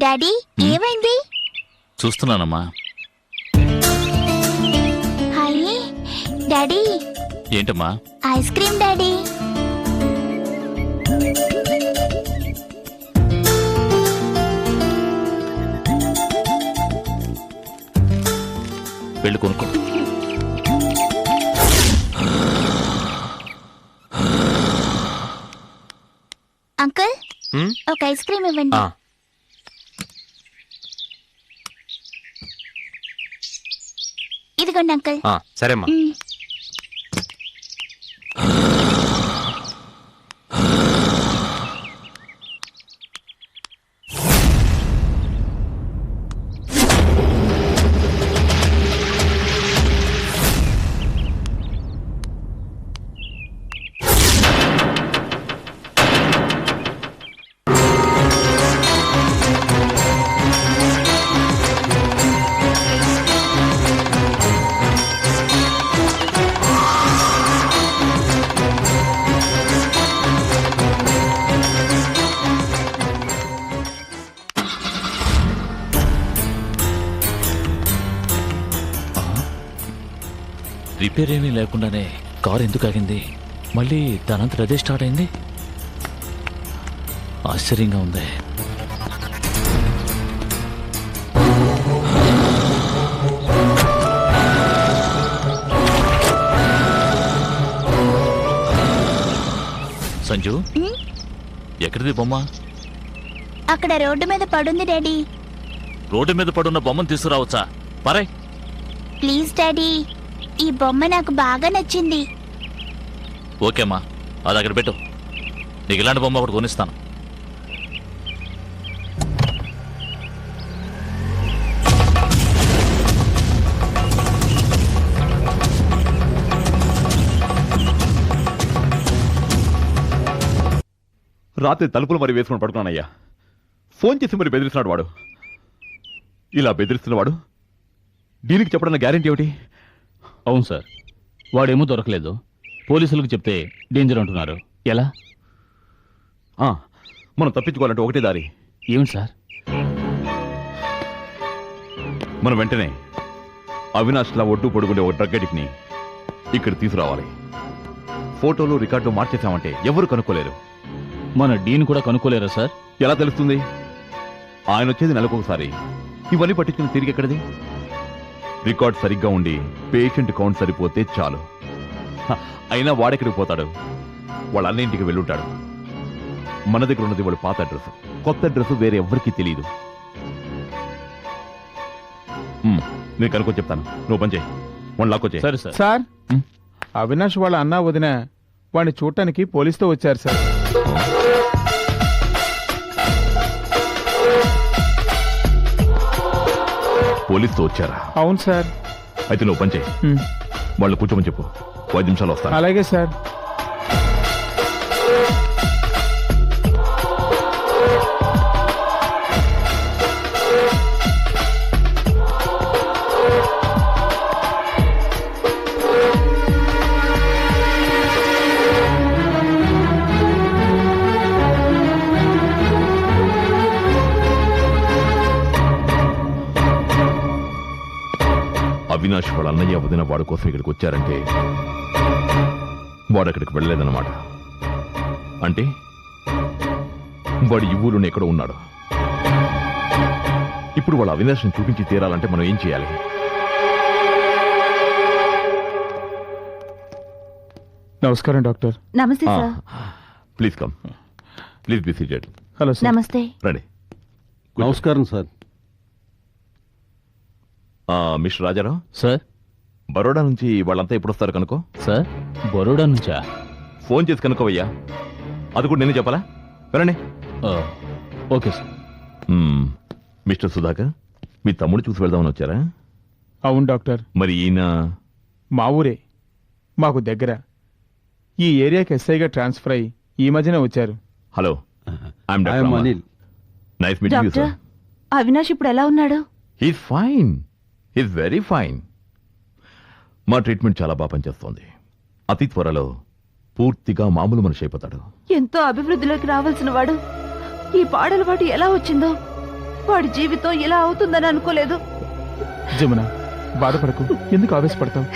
Daddy ఏమైంది? చూస్తున్నానమ్మా. Hi daddy. ఏంటమ్మా? Ice cream daddy. వెళ్ళి కొనుక్కో. అంకుల్ ఒక ఐస్ క్రీమ్ ఇవ్వండి. ఇదిగోండి అంకుల్. సరేమ్మా. రిపేర్ ఏమీ లేకుండానే కారు ఎందుకు ఆగింది? మళ్ళీ దానంతట అదే స్టార్ట్ అయింది. ఆశ్చర్యంగా ఉంది. సంజు, ఎక్కడిది బొమ్మ? అక్కడ రోడ్డు మీద పడుంది డాడీ. రోడ్డు మీద పడున్న బొమ్మను తీసుకురావచ్చా? పరే. ప్లీజ్ డాడీ, ఈ బొమ్మ నాకు బాగా నచ్చింది. ఓకేమ్మా, అది అక్కడ పెట్టు. నీకు ఇలాంటి బొమ్మ ఒకటి కొనిస్తాను. రాత్రి తలుపులు మరి వేసుకుని పడుకున్నానయ్యా. ఫోన్ చేసి మరి బెదిరిస్తున్నాడు వాడు. ఇలా బెదిరిస్తున్నవాడు దీనికి చెప్పడానికి గ్యారెంటీ ఏమిటి? అవును సార్, వాడేమో దొరకలేదు. పోలీసులకు చెప్తే డేంజర్ అంటున్నారు. ఎలా? మనం తప్పించుకోవాలంటే ఒకటే దారి. ఏమిటి సార్? మనం వెంటనే అవినాష్లా ఒడ్డు పొడుగుండే ఒక డ్రగ్ అడిక్ట్ని ఇక్కడ తీసుకురావాలి. ఫోటోలు రికార్డు మార్చేసామంటే ఎవరు కనుక్కోలేరు. మన డీన్ కూడా కనుక్కోలేరా సార్? ఎలా తెలుస్తుంది? ఆయన వచ్చేది నెలకొకసారి. ఇవన్నీ పట్టించుకుని తిరిగి ఎక్కడిది? రికార్డ్ సరిగ్గా ఉండి పేషెంట్ కౌంట్ సరిపోతే చాలు. అయినా వాడెక్కడికి పోతాడు? వాళ్ళ అన్నింటికి వెళ్ళుంటాడు. మన దగ్గర ఉన్నది వాడు పాత అడ్రస్. కొత్త అడ్రస్ వేరే ఎవ్వరికీ తెలియదు. నేను కనుక్కొని చెప్తాను, నువ్వు పని చేయి. వన్ లాక్కొచ్చే. సరే సార్. సార్, అవినాష్ వాళ్ళ అన్న వదిన వాడిని చూడటానికి పోలీసుతో వచ్చారు సార్. పోలీసుతో వచ్చారా? అవును సార్. అయితే నువ్వు పని చేయి, వాళ్ళు కూర్చోమని చెప్పు. 5 నిమిషాలు వస్తాను. అలాగే సార్. అవినాష్ వాళ్ళ అన్నయ్య వదిన వాడి కోసం ఇక్కడికి వచ్చారంటే వాడు అక్కడికి వెళ్ళలేదన్నమాట. అంటే వాడు ఈ ఊళ్ళోనే ఎక్కడో ఉన్నాడు. ఇప్పుడు వాళ్ళ అవినాష్ని చూపించి తీరాలంటే మనం ఏం చేయాలి? నమస్కారం డాక్టర్. నమస్తే sir. Please come. Please be seated. Hello sir. నమస్తే. రండి. నమస్కారం sir. Mister Rajarao sir. Baroda నుంచి వాళ్ళంతా ఎప్పుడు వస్తారు కనుకో. సార్, బరోడా నుంచా? ఫోన్ చేసి కనుకోవయ్యా. అది కూడా నేను చెప్పాలా? వినండి. Okay sir. మిస్టర్ సుధాకర్, మీ తమ్ముడు చూసి వెళ్దామని వచ్చారా? అవును డాక్టర్. మరి ఈయన మా ఊరే, మాకు దగ్గర. ఈ ఏరియాకి ఎస్ఐగా ట్రాన్స్ఫర్ అయ్యి ఈ మధ్యనే వచ్చారు. Hello, I'm doctor Anil. Nice meeting you sir. Avinash ఇప్పుడు ఎలా ఉన్నాడు? He's fine. He's very fine. మా ట్రీట్మెంట్ చాలా బాగా పనిచేస్తోంది. అతి త్వరలో పూర్తిగా మామూలు మనిషి అయిపోతాడు. ఎంతో అభివృద్ధిలోకి రావాల్సిన వాడు ఈ పాడలవాటు ఎలా వచ్చిందో వాడి జీవితం ఇలా అవుతుందని అనుకోలేదు. జమున, బాధపడకు. ఎందుకు ఆవేశపడతావు?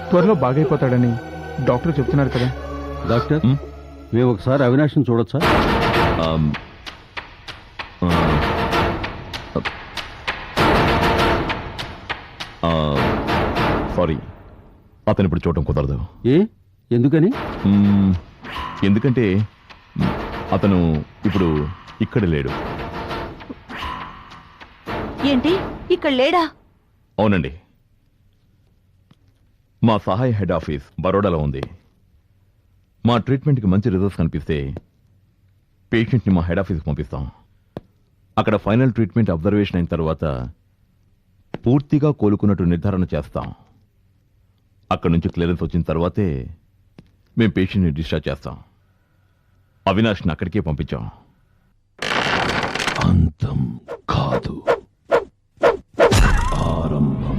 త్వరలో బాగైపోతాడని డాక్టర్ చెప్తున్నారు కదా. డాక్టర్, మేము ఒకసారి అవినాష్ని చూడొచ్చా? సారీ, అతను ఇప్పుడు చూడటం కుదరదు. ఏ, ఎందుకని? ఎందుకంటే అతను ఇప్పుడు ఇక్కడ లేడు. ఏంటి, ఇక్కడ లేడా? అవునండి, మా సహాయ హెడ్ ఆఫీస్ బరోడాలో ఉంది. మా ట్రీట్మెంట్కి మంచి రిజల్ట్స్ కనిపిస్తే పేషెంట్ని మా హెడ్ ఆఫీస్కి పంపిస్తాం. అక్కడ ఫైనల్ ట్రీట్మెంట్ అబ్జర్వేషన్ అయిన తర్వాత పూర్తిగా కోలుకున్నట్టు నిర్ధారణ చేస్తాం. అక్కడ నుంచి క్లియరెన్స్ వచ్చిన తర్వాతే మేము పేషెంట్ని డిశ్చార్జ్ చేస్తాం. అవినాష్ని అక్కడికే పంపించాం. అంతం కాదు, ఆరంభం.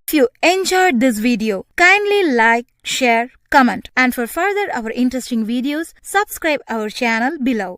If you enjoyed this video, kindly like, share, comment, and for further our interesting videos, subscribe our channel below.